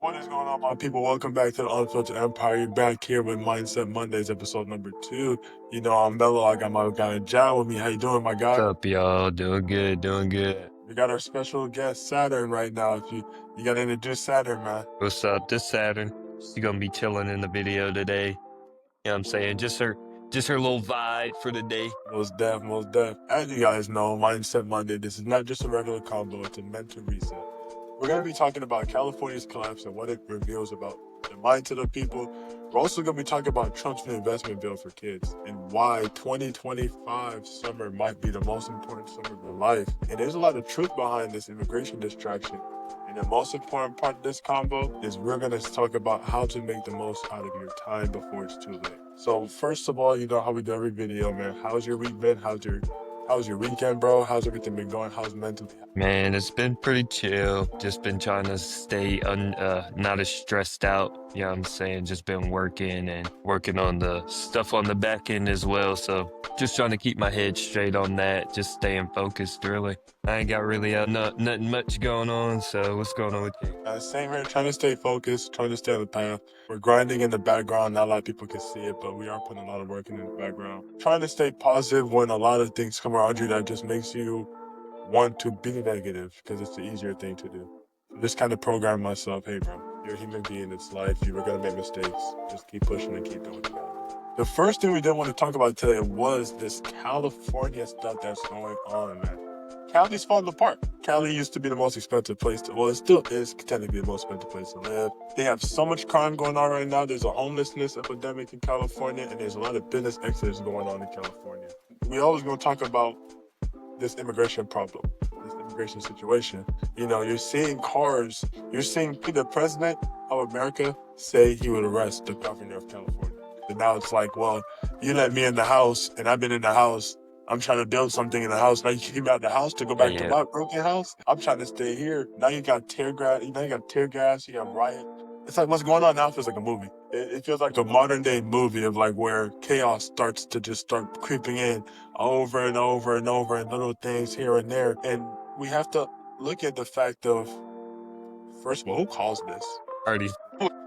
What is going on, my people? Welcome back to the Unfiltered Empire. You're back here with Mindset Mondays, episode number 2. You know, I'm Melo. I got my guy Jai with me. How you doing, my guy? What's up, y'all? Doing good, doing good. We got our special guest, Saturn, right now. If you got to introduce Saturn, man. What's up? This Saturn. She's gonna be chilling in the video today. You know what I'm saying? Just her little vibe for the day. Most deaf, most deaf. As you guys know, Mindset Monday, this is not just a regular combo, it's a mental reset. We're going to be talking about California's collapse and what it reveals about the mindset of people. We're also going to be talking about Trump's new investment bill for kids and why 2025 summer might be the most important summer of their life. And there's a lot of truth behind this immigration distraction. And the most important part of this combo is we're going to talk about how to make the most out of your time before it's too late. So first of all, you know how we do every video, man. How's your week been? How's your weekend, bro? How's everything been going? How's mentally? Man, it's been pretty chill. Just been trying to stay not as stressed out. You know what I'm saying? Just been working and working on the stuff on the back end as well. So just trying to keep my head straight on that. Just staying focused, really. I ain't got really nothing much going on. So what's going on with you? Same here, trying to stay focused, trying to stay on the path. We're grinding in the background. Not a lot of people can see it, but we are putting a lot of work in the background. Trying to stay positive when a lot of things come around you that just makes you want to be negative because it's the easier thing to do. Just kind of program myself, hey bro, you're a human being, it's life, you were gonna make mistakes. Just keep pushing and keep doing what you gotta do. The first thing we did want to talk about today was this California stuff that's going on, man. Cali's falling apart. Cali used to be the most expensive place to, well, it still is technically the most expensive place to live. They have so much crime going on right now. There's a homelessness epidemic in California, and there's a lot of business exodus going on in California. We always gonna talk about this immigration problem, this immigration situation. You know, you're seeing the president of America say he would arrest the governor of California. And now it's like, well, you let me in the house, and I've been in the house. I'm trying to build something in the house. Now you kick me out of the house to go back to my broken house. I'm trying to stay here. Now you got tear gas. You got riot. It's like what's going on now feels like a movie. It feels like a modern day movie of like where chaos starts to just start creeping in over and over and over and little things here and there. And we have to look at the fact of, first of all, who caused this? Already.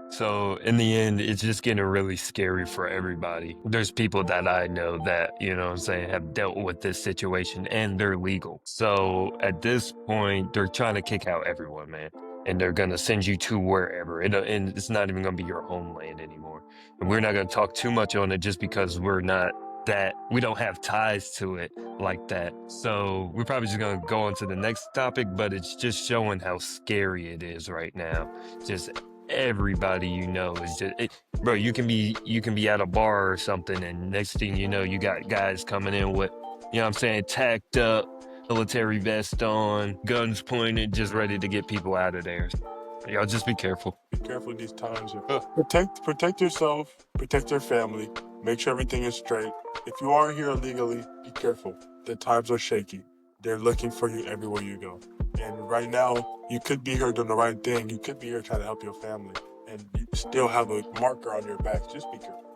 So in the end, it's just getting really scary for everybody. There's people that I know that, you know what I'm saying, have dealt with this situation and they're legal. So at this point, they're trying to kick out everyone, man. And they're going to send you to wherever. And it's not even going to be your homeland anymore. And we're not going to talk too much on it just because we don't have ties to it like that. So we're probably just going to go on to the next topic, but it's just showing how scary it is right now. Just everybody you know is bro, you can be at a bar or something and next thing you know you got guys coming in with, you know what I'm saying, tacked up, military vest on, guns pointed, just ready to get people out of there. Y'all just be careful. Be careful these times. Protect yourself, protect your family, make sure everything is straight. If you are here illegally, be careful. The times are shaky. They're looking for you everywhere you go. And right now, you could be here doing the right thing. You could be here trying to help your family. And you still have a marker on your back. Just be careful.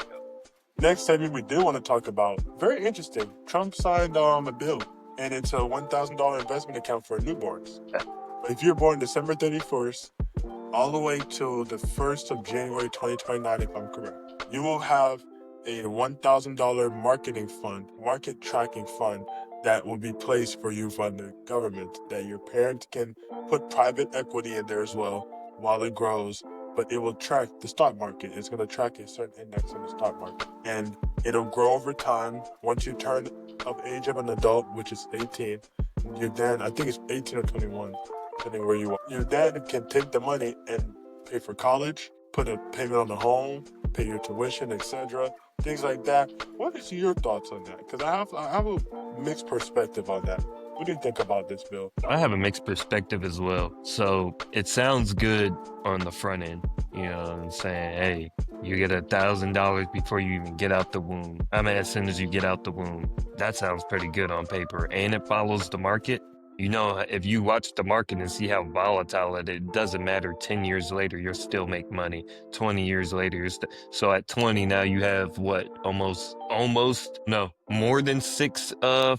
Next segment we do want to talk about, very interesting. Trump signed a bill, and it's a $1,000 investment account for newborns. But if you're born December 31st, all the way till the 1st of January 2029, if I'm correct, you will have a $1,000 market tracking fund that will be placed for you from the government, that your parents can put private equity in there as well while it grows, but it will track the stock market. It's going to track a certain index in the stock market, and it'll grow over time. Once you turn of age of an adult, which is 18, you then, I think it's 18 or 21, depending where you are, you then can take the money and pay for college, put a payment on the home, pay your tuition, etc., things like that. What is your thoughts on that? Because I have a mixed perspective on that. What do you think about this bill? I have a mixed perspective as well. So it sounds good on the front end. You know what I'm saying? Hey, you get $1,000 before you even get out the womb. I mean, as soon as you get out the womb. That sounds pretty good on paper. And it follows the market. You know, if you watch the market and see how volatile it doesn't matter. 10 years later, you'll still make money. 20 years later, so at 20 now you have what? More than 6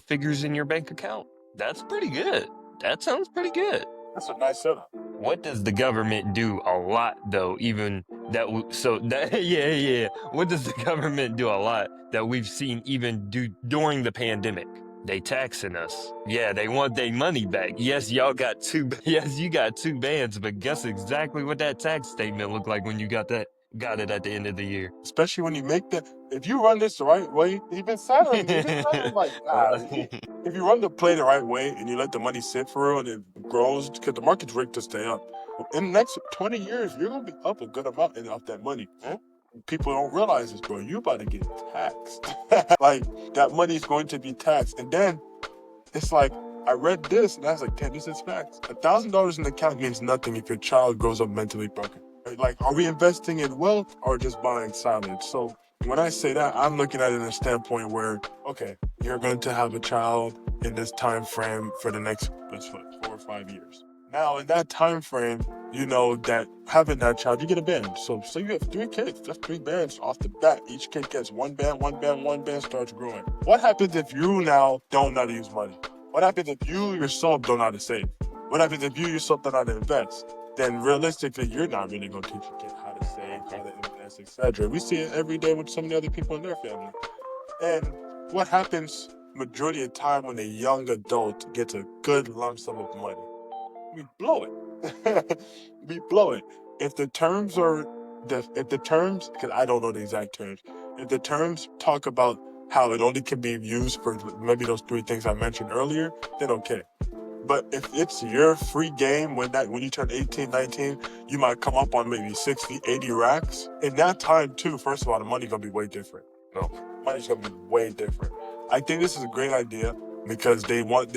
figures in your bank account. That's pretty good. That sounds pretty good. That's a nice setup. What does the government do a lot though? Even that, so that yeah. What does the government do a lot that we've seen even do during the pandemic? They taxing us. Yeah, they want their money back. Yes, y'all got two. Yes, you got two bands, but guess exactly what that tax statement looked like when you got it at the end of the year. Especially when you make the, if you run this the right way, even Saturn's like, if you run the play the right way and you let the money sit for real and it grows, because the market's rigged to stay up. In the next 20 years, you're gonna be up a good amount off that money. Huh? People don't realize this, bro. You about to get taxed. Like that money's going to be taxed, and then it's like I read this and I was like, damn, this is facts. $1,000 in the account means nothing if your child grows up mentally broken. Right? Like, are we investing in wealth or just buying silence? So when I say that, I'm looking at it in a standpoint where, okay, you're going to have a child in this time frame for the next, let's put 4 or 5 years. Now, in that time frame, you know that having that child, you get a band. So you have 3 kids. That's 3 bands off the bat. Each kid gets one band, one band, one band starts growing. What happens if you now don't know how to use money? What happens if you yourself don't know how to save? What happens if you yourself don't know how to invest? Then realistically, you're not really going to teach your kid how to save, how to invest, etc. We see it every day with so many other people in their family. And what happens majority of the time when a young adult gets a good lump sum of money? We blow it. We blow it. If the terms are, if the terms, because I don't know the exact terms, if the terms talk about how it only can be used for maybe those 3 things I mentioned earlier, then okay. But if it's your free game when you turn 18, 19, you might come up on maybe 60, 80 racks. In that time too, first of all, the money's gonna be way different. No, money's gonna be way different. I think this is a great idea because they want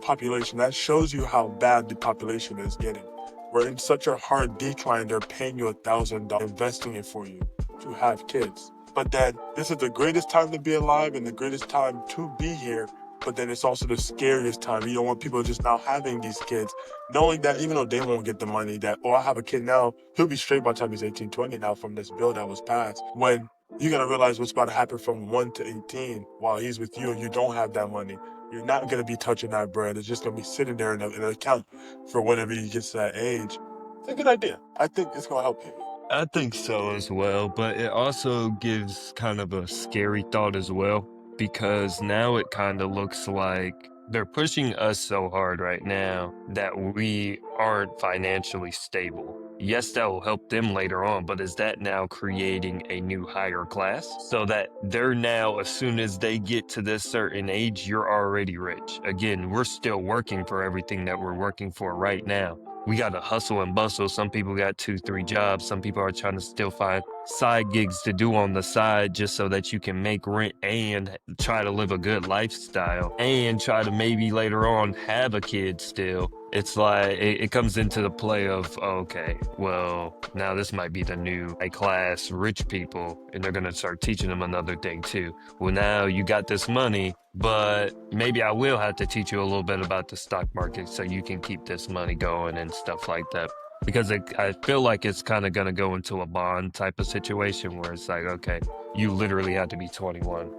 population. That shows you how bad the population is getting. We're in such a hard decline, they're paying you $1,000, investing it for you to have kids. But then this is the greatest time to be alive and the greatest time to be here, but then it's also the scariest time. You don't want people just now having these kids, knowing that even though they won't get the money, that, oh, I have a kid now, he'll be straight by the time he's 18, 20 now from this bill that was passed. When you gotta realize what's about to happen from 1 to 18 while he's with you and you don't have that money. You're not gonna be touching that bread. It's just gonna be sitting there in an account for whenever he gets to that age. It's a good idea. I think it's gonna help people. I think so as well, but it also gives kind of a scary thought as well because now it kind of looks like they're pushing us so hard right now that we aren't financially stable. Yes, that will help them later on, but is that now creating a new higher class so that they're now, as soon as they get to this certain age, you're already rich? Again, we're still working for everything that we're working for right now. We got to hustle and bustle. Some people got 2, 3 jobs. Some people are trying to still find side gigs to do on the side just so that you can make rent and try to live a good lifestyle and try to maybe later on have a kid still. It's like it comes into the play of, okay, well, now this might be the new high class rich people, and they're going to start teaching them another thing too. Well, now you got this money, but maybe I will have to teach you a little bit about the stock market so you can keep this money going and stuff like that. Because I feel like it's kind of going to go into a bond type of situation where it's like, okay, you literally have to be 21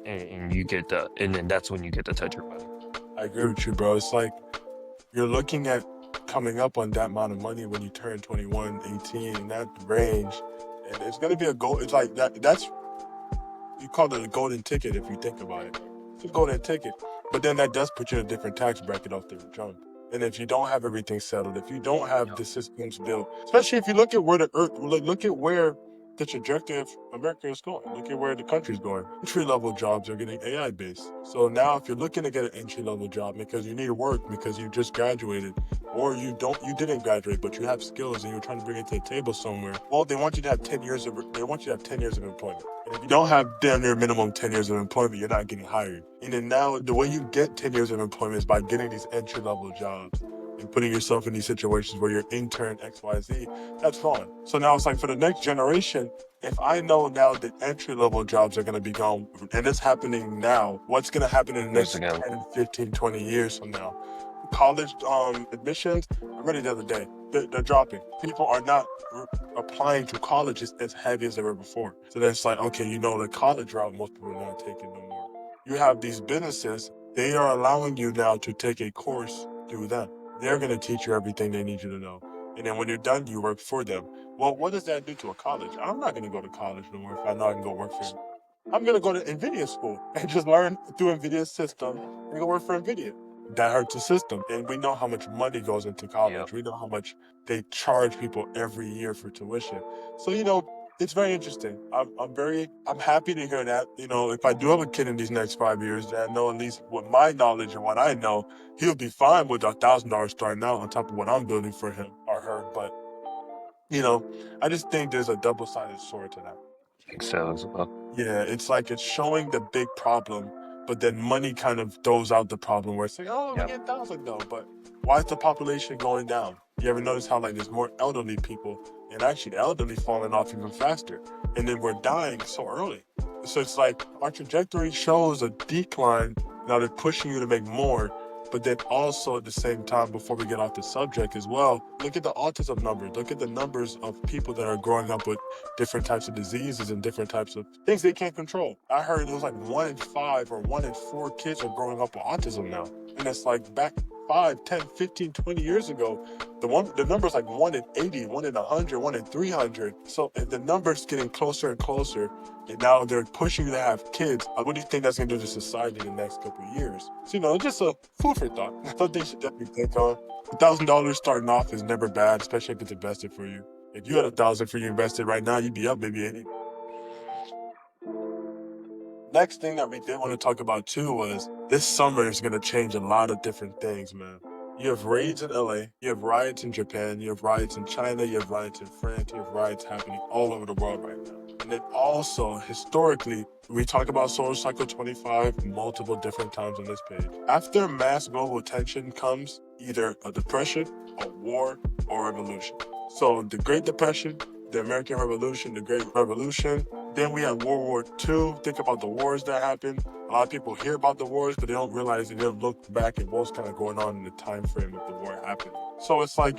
and you get and then that's when you get to touch your money. I agree with you, bro. It's like you're looking at coming up on that amount of money when you turn 21, 18, in that range. And it's going to be a goal. It's like that's, you call it a golden ticket if you think about it. It's a golden ticket. But then that does put you in a different tax bracket off the jump. And if you don't have everything settled, if you don't have the systems built, especially if you look at where the earth, look at where the trajectory of America is going. Look at where the country's going. Entry-level jobs are getting AI-based. So now if you're looking to get an entry-level job because you need work, because you just graduated, or you didn't graduate, but you have skills and you're trying to bring it to the table somewhere, well, they want you to have 10 years of employment. And if you don't have damn near minimum 10 years of employment, you're not getting hired. And then now the way you get 10 years of employment is by getting these entry-level jobs and putting yourself in these situations where you're intern XYZ. That's fine. So now it's like for the next generation, if I know now that entry-level jobs are going to be gone, and it's happening now, what's going to happen in the next 10, 15, 20 years from now? College admissions, I read it the other day, they're dropping. People are not applying to colleges as heavy as they were before. So then it's like, okay, you know, the college route, most people are not taking no more. You have these businesses, they are allowing you now to take a course through them. they're going to teach you everything they need you to know. And then when you're done, you work for them. Well, what does that do to a college? I'm not going to go to college no more if I know I can go work for. I'm gonna go to NVIDIA school and just learn through NVIDIA's system and go work for NVIDIA. That hurts the system. And we know how much money goes into Yep. college. We know how much they charge people every year for tuition. So, it's very interesting. I'm happy to hear that. If I do have a kid in these next 5 years, that I know at least with my knowledge and what I know, he'll be fine with $1,000 starting out on top of what I'm building for him or her. But, I just think there's a double-sided sword to that. I think so as well. Yeah, it's like it's showing the big problem, but then money kind of throws out the problem where it's like, oh, we Yep. get down. It's like, no, but why is the population going down? You ever notice how like there's more elderly people and actually the elderly falling off even faster, and then we're dying so early. So it's like our trajectory shows a decline. Now they're pushing you to make more, but then also at the same time, before we get off the subject as well, look at the autism numbers. Look at the numbers of people that are growing up with different types of diseases and different types of things they can't control. I heard it was like 1 in 5 or 1 in 4 kids are growing up with autism now. And it's like back 5, 10, 15, 20 years ago, the number's like 1 in 80, 1 in 100, 1 in 300. So and the number's getting closer and closer. And now they're pushing you to have kids. What do you think that's going to do to society in the next couple of years? So, just a food for thought. Something you should definitely think on. $1,000 starting off is never bad, especially if it's invested for you. If you had 1,000 for you invested right now, you'd be up maybe 80. Next thing that we did want to talk about too was this summer is going to change a lot of different things, man. You have raids in LA, you have riots in Japan, you have riots in China, you have riots in France, you have riots happening all over the world right now. And then also, historically, we talk about Solar Cycle 25 multiple different times on this page. After mass global tension comes either a depression, a war, or a revolution. So the Great Depression, the American Revolution, the Great Revolution, then we have World War II. Think about the wars that happened. A lot of people hear about the wars, but they don't realize they don't look back at what's kind of going on in the time frame of the war happening. So it's like,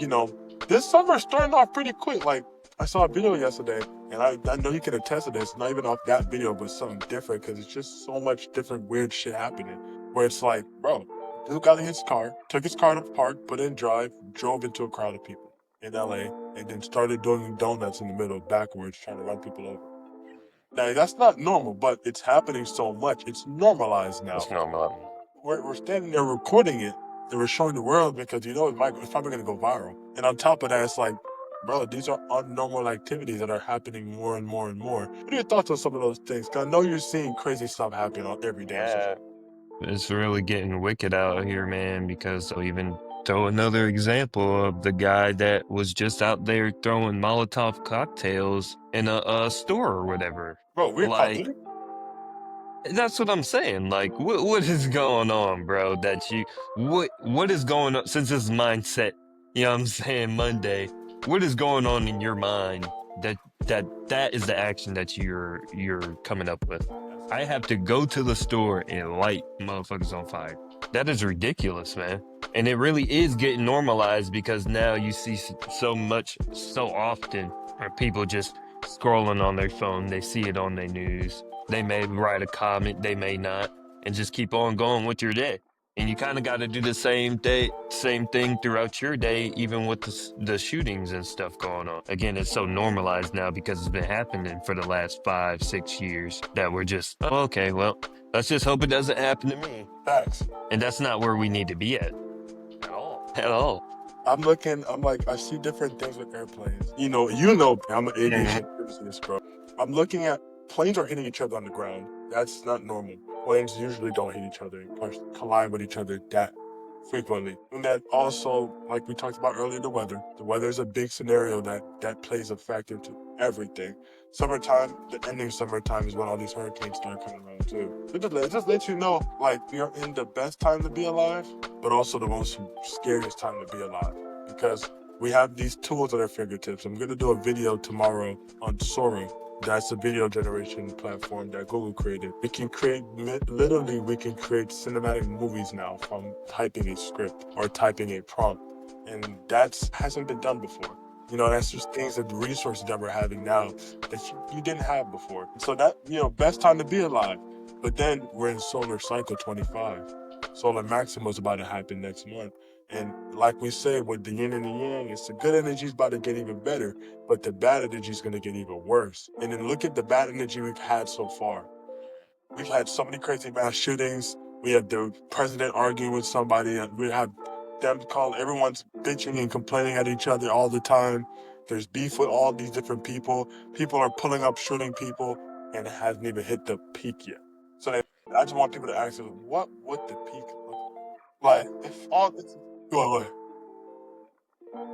this summer starting off pretty quick. Like, I saw a video yesterday, and I know you can attest to this, not even off that video, but something different, because it's just so much different weird shit happening. Where it's like, bro, dude got in his car, took his car to the park, put it in drive, drove into a crowd of people in LA, and then started doing donuts in the middle backwards, trying to run people over. Now, that's not normal, but it's happening so much. It's normalized now. It's normal. We're standing there recording it, and we're showing the world because, it's probably going to go viral. And on top of that, it's like, bro, these are unnormal activities that are happening more and more and more. What are your thoughts on some of those things? Because I know you're seeing crazy stuff happen every day. Yeah. It's really getting wicked out here, man, because I'll even throw another example of the guy that was just out there throwing Molotov cocktails in a store or whatever. Bro, we're Like, that's what I'm saying. Like, what is going on, bro? What is going on since this mindset? You know what I'm saying? Monday. What is going on in your mind that is the action that you're coming up with? I have to go to the store and light motherfuckers on fire. That is ridiculous, man. And it really is getting normalized because now you see so much, so often, where people just scrolling on their phone. They see it on their news. They may write a comment, they may not, and just keep on going with your day. And you kind of got to do the same thing throughout your day, even with the shootings and stuff going on. Again, it's so normalized now because it's been happening for the last 5, 6 years that we're just, oh, okay, well, let's just hope it doesn't happen to me. facts. And that's not where we need to be at all. At all. I'm like, I see different things with airplanes. I'm an aviation enthusiast, bro. I'm looking at planes are hitting each other on the ground. That's not normal. Planes usually don't hit each other or collide with each other that frequently. And that also, like we talked about earlier, the weather. The weather is a big scenario that plays a factor to everything. Summertime, the ending of summertime is when all these hurricanes start coming around too. It just lets you know, like, we are in the best time to be alive, but also the most scariest time to be alive. Because we have these tools at our fingertips. I'm gonna do a video tomorrow on Sora. That's a video generation platform that Google created. We can create cinematic movies now from typing a script or typing a prompt. And that hasn't been done before. That's just things that the resources that we're having now that you didn't have before. So that, best time to be alive. But then we're in solar cycle 25. Solar maximum is about to happen next month. And like we say, with the yin and the yang, it's the good energy is about to get even better, but the bad energy is going to get even worse. And then look at the bad energy we've had so far. We've had so many crazy mass shootings. We had the president arguing with somebody. We have them calling, everyone's bitching and complaining at each other all the time. There's beef with all these different people. People are pulling up, shooting people, and it hasn't even hit the peak yet. So I just want people to ask, what would the peak look like? If all this, what?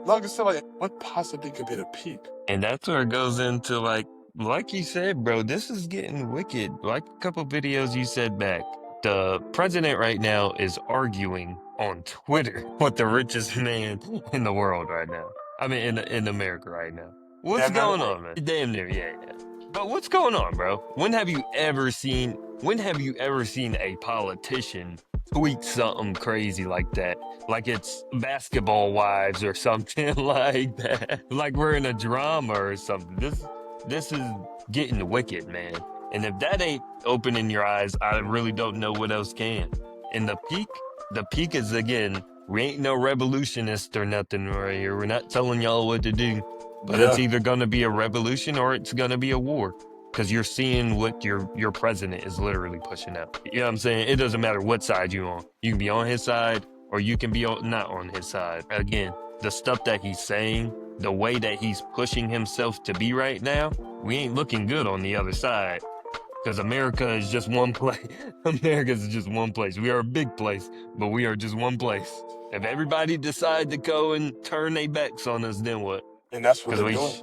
Like I said, like, what possibly could be the peak? And that's where it goes into like you said, bro, this is getting wicked. Like a couple videos you said back. The president right now is arguing on Twitter with the richest man in the world right now. I mean, in America right now. What's Damn near. going on, man? Damn near, yeah, yeah. But what's going on, bro? When have you ever seen a politician tweet something crazy like that? Like it's Basketball Wives or something like that. Like we're in a drama or something. This is getting wicked, man. And if that ain't opening your eyes, I really don't know what else can. And the peak is again, we ain't no revolutionist or nothing right here. We're not telling y'all what to do. But it's either gonna be a revolution or it's gonna be a war. Because you're seeing what your president is literally pushing out. You know what I'm saying? It doesn't matter what side you're on. You can be on his side or you can be not on his side. Again, the stuff that he's saying, the way that he's pushing himself to be right now, we ain't looking good on the other side. Because America is just one place. America is just one place. We are a big place, but we are just one place. If everybody decide to go and turn their backs on us, then what? And that's what they're Because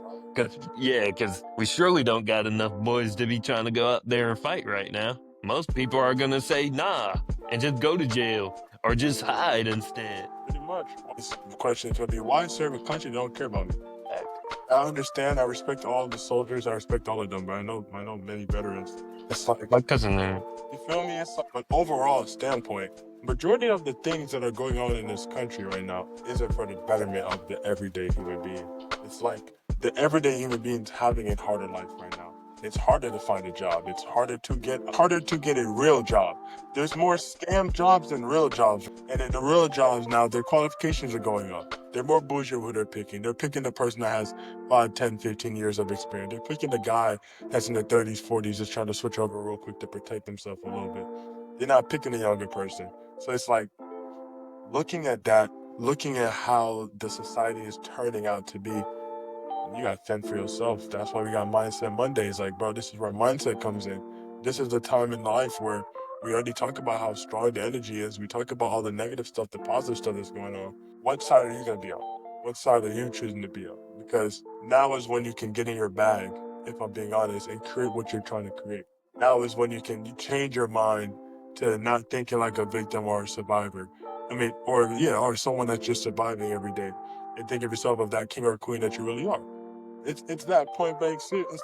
doing. because we surely don't got enough boys to be trying to go out there and fight right now. Most people are gonna say nah and just go to jail or just hide instead. Pretty much. The question is going to be, why serve a country that don't care about me? I understand. I respect all the soldiers. I respect all of them, but I know many veterans. It's like, My cousin there. you feel me? It's like, but overall standpoint, majority of the things that are going on in this country right now isn't for the betterment of the everyday human being. It's like the everyday human being's having a harder life right now. It's harder to find a job. It's harder to get a real job. There's more scam jobs than real jobs. And in the real jobs now, their qualifications are going up. They're more bougie who they're picking. They're picking the person that has 5, 10, 15 years of experience. They're picking the guy that's in their 30s, 40s, just trying to switch over real quick to protect himself a little bit. They're not picking a younger person. So it's like looking at that, looking at how the society is turning out to be, you got to fend for yourself. That's why we got Mindset Mondays. Like, bro, this is where mindset comes in. This is the time in life where we already talk about how strong the energy is. We talk about all the negative stuff, the positive stuff that's going on. What side are you going to be on? What side are you choosing to be on? Because now is when you can get in your bag, if I'm being honest, and create what you're trying to create. Now is when you change your mind to not thinking like a victim or a survivor. I mean, or someone that's just surviving every day, and think of yourself of that king or queen that you really are. It's that point blank serious.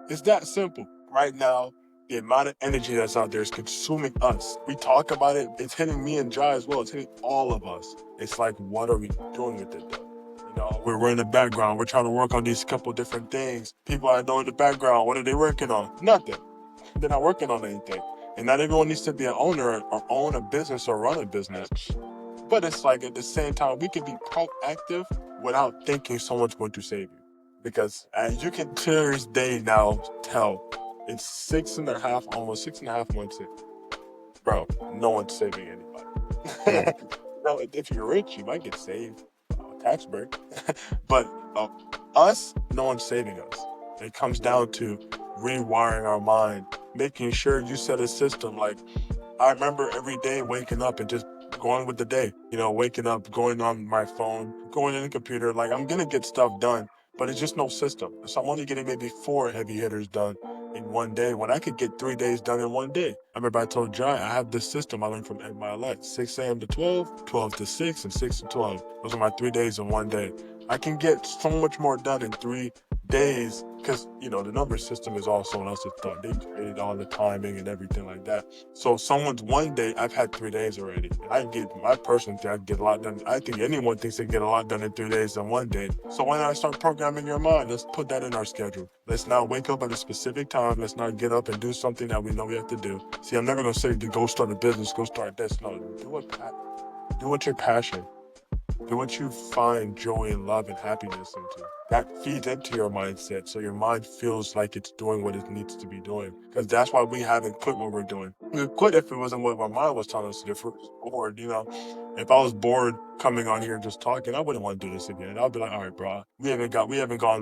It's that simple. Right now, the amount of energy that's out there is consuming us. We talk about it. It's hitting me and Jai as well. It's hitting all of us. It's like, what are we doing with it though? You know, we're in the background. We're trying to work on these couple different things. People I know in the background, what are they working on? Nothing. They're not working on anything. And not everyone needs to be an owner or own a business or run a business. But it's like at the same time, we can be proactive without thinking someone's going to save you. Because as you can clear as day now tell, it's 6.5, almost 6.5 months in. Bro, no one's saving anybody. No, if you're rich, you might get saved. Tax break. But us, no one's saving us. It comes down to rewiring our mind, making sure you set a system. Like, I remember every day waking up and just going with the day. You know, waking up, going on my phone, going in the computer. Like, I'm gonna get stuff done, but it's just no system. So I'm only getting maybe 4 heavy hitters done in one day when I could get 3 days done in one day. I remember I told Jai, I have this system I learned from Ed Milet, 6 a.m. to 12, 12 to 6, and 6 to 12. Those are my 3 days in one day. I can get so much more done in 3 days because, you know, the number system is all someone else's thought. They created all the timing and everything like that. So someone's one day, I've had 3 days already. And my person think I can get a lot done. I think anyone thinks they can get a lot done in 3 days in one day. So why not start programming your mind? Let's put that in our schedule. Let's not wake up at a specific time. Let's not get up and do something that we know we have to do. See, I'm never going to say to go start a business, go start this. No, do what you're passionate. Do what you find joy and love and happiness into. That feeds into your mindset, so your mind feels like it's doing what it needs to be doing. Because that's why we haven't quit what we're doing. We would quit if it wasn't what our mind was telling us to do. If we were bored, you know. If I was bored coming on here and just talking, I wouldn't want to do this again. I'd be like, all right, bro, we haven't gone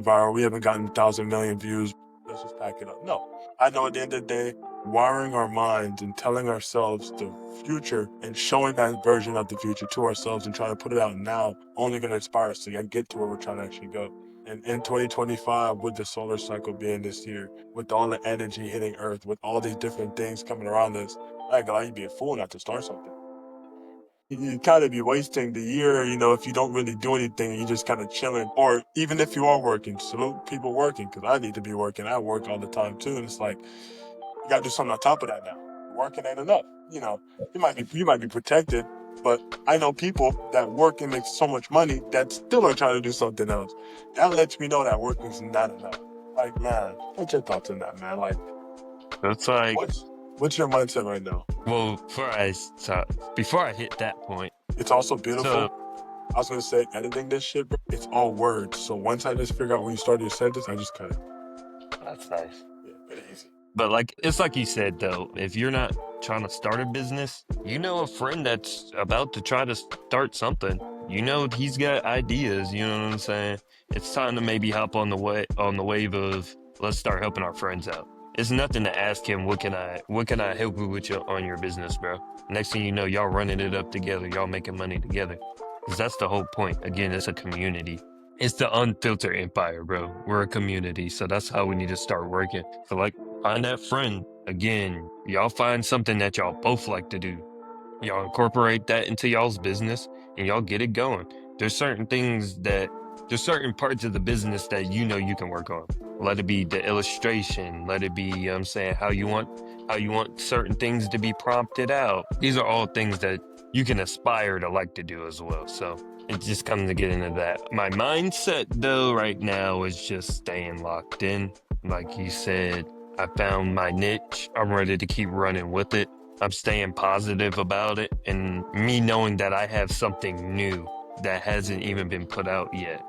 viral, we haven't gotten 1,000,000,000 views. Let's just pack it up. No, I know at the end of the day, wiring our minds and telling ourselves the future and showing that version of the future to ourselves and trying to put it out now only going to inspire us to get to where we're trying to actually go. And in 2025, with the solar cycle being this year, with all the energy hitting Earth, with all these different things coming around us, I ain't gonna lie, you'd be a fool not to start something. You kind of be wasting the year, you know, if you don't really do anything and you just kind of chilling. Or even if you are working, salute people working, because I need to be working. I work all the time too, and it's like you gotta do something on top of that now. Working ain't enough. You know, you might be protected, but I know people that work and make so much money that still are trying to do something else. That lets me know that working's not enough. Like, man, what's your thoughts on that, man? Like, It's like, what's your mindset right now? well, before I hit that point, It's also beautiful. so I was gonna say editing this shit, bro. It's all words. So once I just figure out when you start your sentence, I just cut it. that's nice. Yeah, pretty easy. But like it's like you said though, if you're not trying to start a business, you know a friend that's about to try to start something. You know he's got ideas, you know what I'm saying? It's time to maybe hop on the wave of let's start helping our friends out. It's nothing to ask him, what can I help you with on your business, bro? Next thing you know, y'all running it up together, y'all making money together. Cause that's the whole point. Again, it's a community. It's the unfiltered empire, bro. We're a community, so that's how we need to start working. So like find that friend. Again, y'all find something that y'all both like to do. Y'all incorporate that into y'all's business and y'all get it going. There's certain there's certain parts of the business that you know you can work on. Let it be the illustration, let it be, you know what I'm saying, how you want certain things to be prompted out. These are all things that you can aspire to like to do as well. So it just comes to get into that. My mindset though right now is just staying locked in. Like you said, I found my niche. I'm ready to keep running with it. I'm staying positive about it. And me knowing that I have something new that hasn't even been put out yet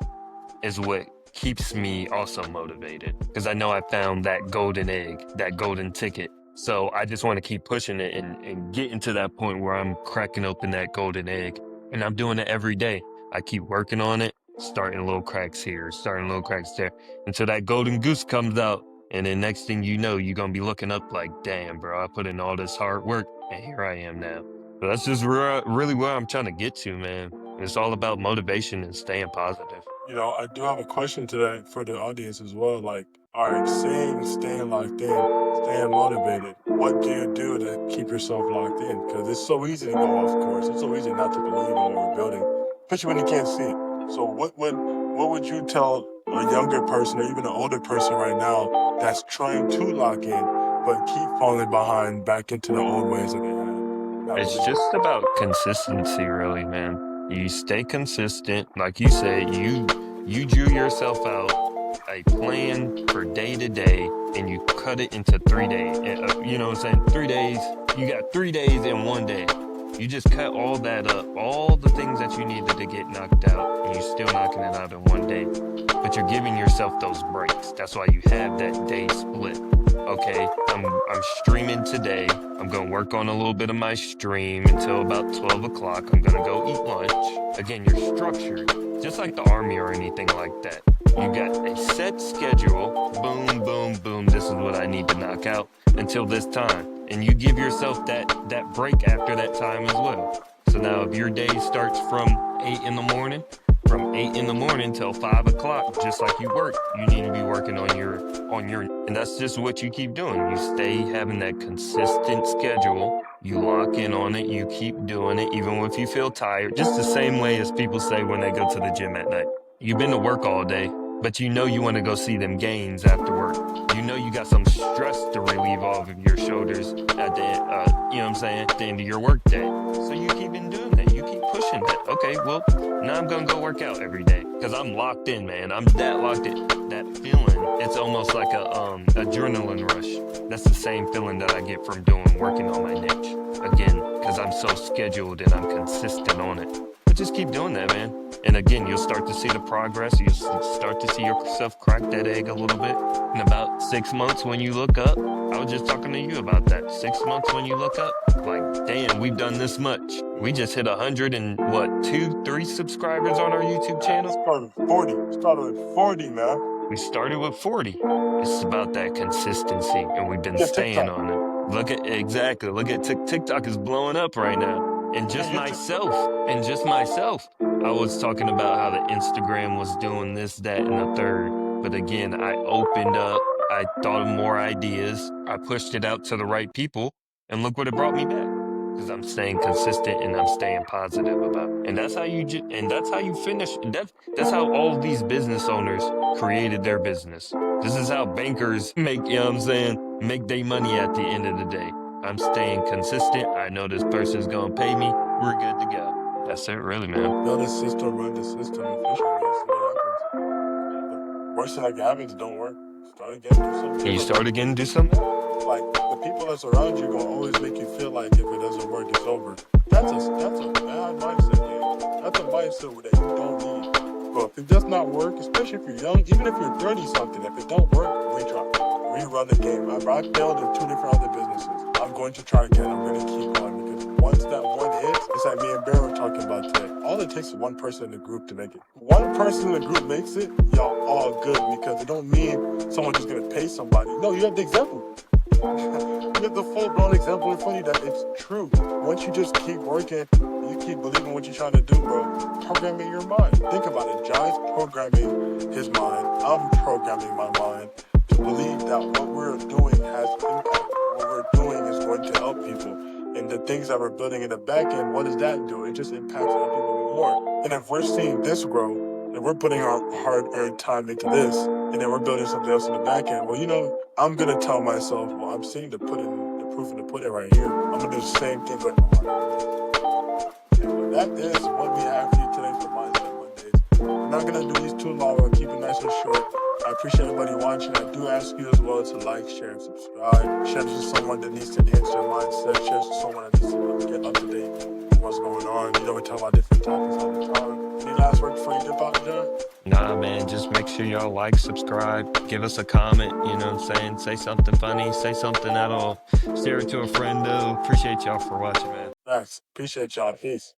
is what keeps me also motivated. Because I know I found that golden egg, that golden ticket. So I just want to keep pushing it and getting to that point where I'm cracking open that golden egg. And I'm doing it every day. I keep working on it, starting little cracks here, starting little cracks there, until that golden goose comes out. And then next thing you know, you're going to be looking up like, damn, bro, I put in all this hard work and here I am now. So that's just really where I'm trying to get to, man. It's all about motivation and staying positive. You know, I do have a question today for the audience as well. Like, all right, saying staying locked in, staying motivated. What do you do to keep yourself locked in? Because it's so easy to go off course. It's so easy not to believe in what we're building, especially when you can't see it. So, what would you tell a younger person or even an older person right now that's trying to lock in but keep falling behind back into the old ways that they had? Not It's believing. just about consistency, really, man. You stay consistent, like you said. You drew yourself out a plan for day to day, and you cut it into 3 days. You know what I'm saying? 3 days. You got 3 days in one day. You just cut all that up, all the things that you needed to get knocked out, and you're still knocking it out in one day. But you're giving yourself those breaks. That's why you have that day split. Okay, I'm streaming today. I'm gonna work on a little bit of my stream until about 12 o'clock. I'm gonna go eat lunch. Again, you're structured, just like the army or anything like that. You got a set schedule. Boom, boom, boom. This is what I need to knock out until this time. And you give yourself that break after that time as well. So now if your day starts from 8 in the morning, from 8 in the morning till 5 o'clock, just like you work, you need to be working on your, and that's just what you keep doing. You stay having that consistent schedule. You lock in on it. You keep doing it, even if you feel tired. Just the same way as people say when they go to the gym at night. You've been to work all day, but you know you want to go see them gains after work. You know you got some stress to relieve off of your shoulders at the, you know what I'm saying, at the end of your work day. So you keep in doing that. You keep pushing that. Okay, well, now I'm gonna go work out every day because I'm locked in, man. I'm that locked in. That feeling, it's almost like a adrenaline rush. That's the same feeling that I get from working on my niche. Again, because I'm so scheduled and I'm consistent on it. But just keep doing that, man. And again, you'll start to see the progress. You'll start to see yourself crack that egg a little bit. In about 6 months, when you look up, I was just talking to you about that. 6 months when you look up, like, damn, we've done this much. We just hit 100 and what, 2-3 subscribers on our YouTube channel? Started with 40, man. We started with 40. It's about that consistency, and we've been Yeah, staying TikTok. on it. Look at TikTok is blowing up right now. And just Yeah, myself. I was talking about how the Instagram was doing this, that, and the third. But again, I opened up, I thought of more ideas, I pushed it out to the right people, and look what it brought me back. Because I'm staying consistent and I'm staying positive about it. And that's how you finish. That's how all of these business owners created their business. This is how bankers make, you know what I'm saying, make their money at the end of the day. I'm staying consistent. I know this person's gonna pay me. We're good to go. That's it, really, man. Build a system, run the system efficiently, and see what happens. The worst thing that can happen is don't work. Start again, do something. Can you start again and do something? Like, the people that's around you gonna always make you feel like if it doesn't work, it's over. That's a bad mindset, dude. That's a mindset that you don't need. But if it does not work, especially if you're young, even if you're 30-something, if it don't work, retry. Rerun the game. I failed in 2 different other businesses. I'm going to try again. I'm going to keep going because once that one hits, it's like me and Bear were talking about today. All it takes is one person in the group to make it. One person in the group makes it, y'all all good, because it don't mean someone just going to pay somebody. No, you have the example. You have the full-blown example in front of you that it's true. Once you just keep working, you keep believing what you're trying to do, bro. Programming your mind. Think about it. Jai's programming his mind. I'm programming my mind to believe that what we're doing has impact. What we're doing is going to help people. And the things that we're building in the back end, what does that do? It just impacts other people more. And if we're seeing this grow, and we're putting our hard-earned time into this, and then we're building something else in the back end, well, you know, I'm going to tell myself, well, I'm seeing the proof in the pudding right here. I'm going to do the same thing. But that is what we have for you today for Mindset Mondays. I'm not going to do these too long. We'll keep it nice and short. I appreciate everybody watching. I do ask you as well to like, share, and subscribe. Share this to someone that needs to enhance their mindset. Share this to someone that needs to get up to date with what's going on. You know, we talk about different topics all the time. Any last words before you dip out, John? Nah, man, just make sure y'all like, subscribe, give us a comment, you know what I'm saying? Say something funny, say something that'll share it to a friend, though. Appreciate y'all for watching, man. Thanks. Appreciate y'all. Peace.